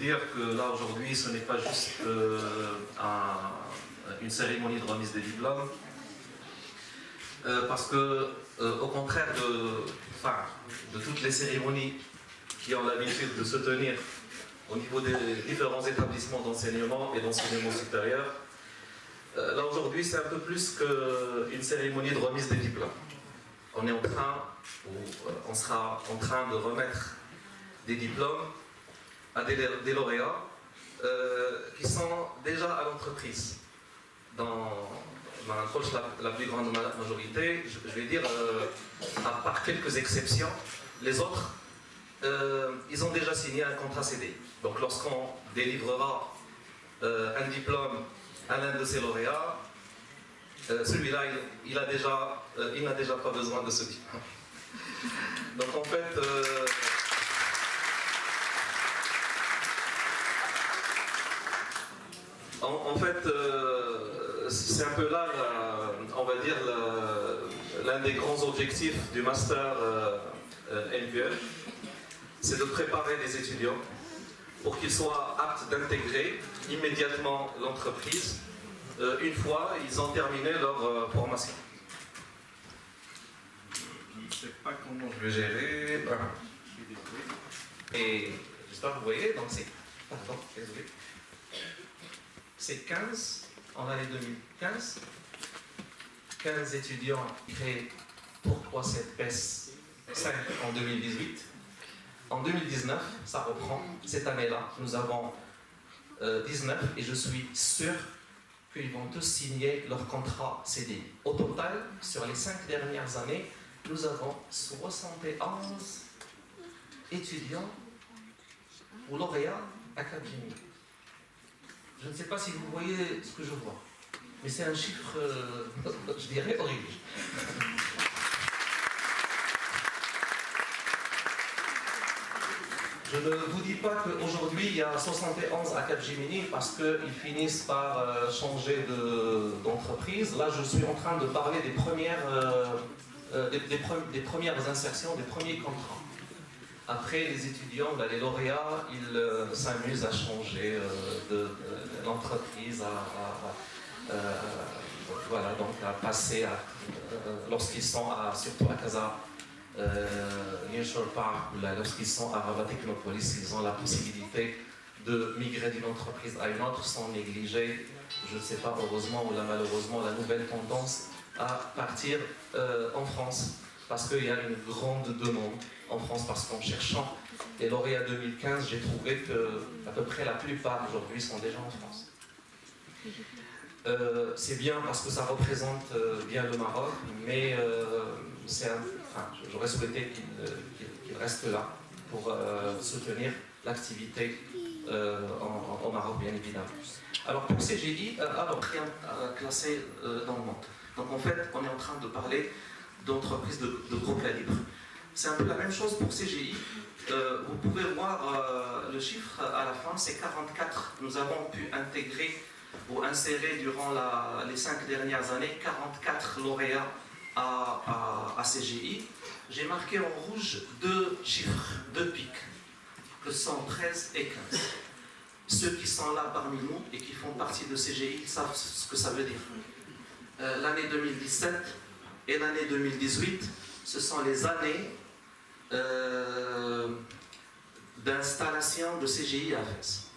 dire que là aujourd'hui ce n'est pas juste une cérémonie de remise des diplômes, parce que au contraire de toutes les cérémonies qui ont l'habitude de se tenir au niveau des différents établissements d'enseignement et d'enseignement supérieur, là aujourd'hui c'est un peu plus qu'une cérémonie de remise des diplômes. On sera en train de remettre des diplômes à des lauréats qui sont déjà à l'entreprise. Dans ma approche, la plus grande majorité, je vais dire, à part quelques exceptions, les autres, ils ont déjà signé un contrat CDI. Donc lorsqu'on délivrera un diplôme à l'un de ces lauréats, celui-là, il n'a déjà pas besoin de ce diplôme. Donc en fait, c'est un peu là, on va dire, l'un des grands objectifs du master LQL, c'est de préparer les étudiants pour qu'ils soient aptes d'intégrer immédiatement l'entreprise une fois ils ont terminé leur formation. Je ne sais pas comment je vais gérer. Et j'espère que vous voyez, donc c'est... Pardon, désolé. C'est 15 en l'année 2015. 15 étudiants créés. Pourquoi cette baisse? 5 en 2018. En 2019, ça reprend. Cette année-là, nous avons 19 et je suis sûr qu'ils vont tous signer leur contrat CDI. Au total, sur les 5 dernières années, nous avons 71 étudiants ou lauréats académiques. Je ne sais pas si vous voyez ce que je vois, mais c'est un chiffre, je dirais, horrible. Je ne vous dis pas qu'aujourd'hui il y a 71 à Capgemini parce qu'ils finissent par changer d'entreprise. Là, je suis en train de parler des premières insertions, des premiers contrats. Après, les étudiants, les lauréats, ils s'amusent à changer d'entreprise, voilà, donc à passer, lorsqu'ils sont surtout à Casa, Nearshore Park, lorsqu'ils sont à Rabat Technopolis, ils ont la possibilité de migrer d'une entreprise à une autre sans négliger, je ne sais pas, heureusement ou malheureusement, la nouvelle tendance à partir en France. Parce qu'il y a une grande demande en France, parce qu'en cherchant les lauréats 2015, j'ai trouvé qu'à peu près la plupart aujourd'hui sont déjà en France. C'est bien parce que ça représente bien le Maroc, mais j'aurais souhaité qu'il reste là pour soutenir l'activité au Maroc, bien évidemment. Alors pour CGI, rien classé dans le monde. Donc en fait, on est en train de parler d'entreprises de gros calibre. C'est un peu la même chose pour CGI. Vous pouvez voir le chiffre à la fin, c'est 44. Nous avons pu intégrer ou insérer durant les 5 dernières années 44 lauréats à CGI. J'ai marqué en rouge 2 chiffres, 2 pics, que sont 13 et 15. Ceux qui sont là parmi nous et qui font partie de CGI savent ce que ça veut dire. L'année 2017 et l'année 2018, ce sont les années d'installation de CGI à Fès.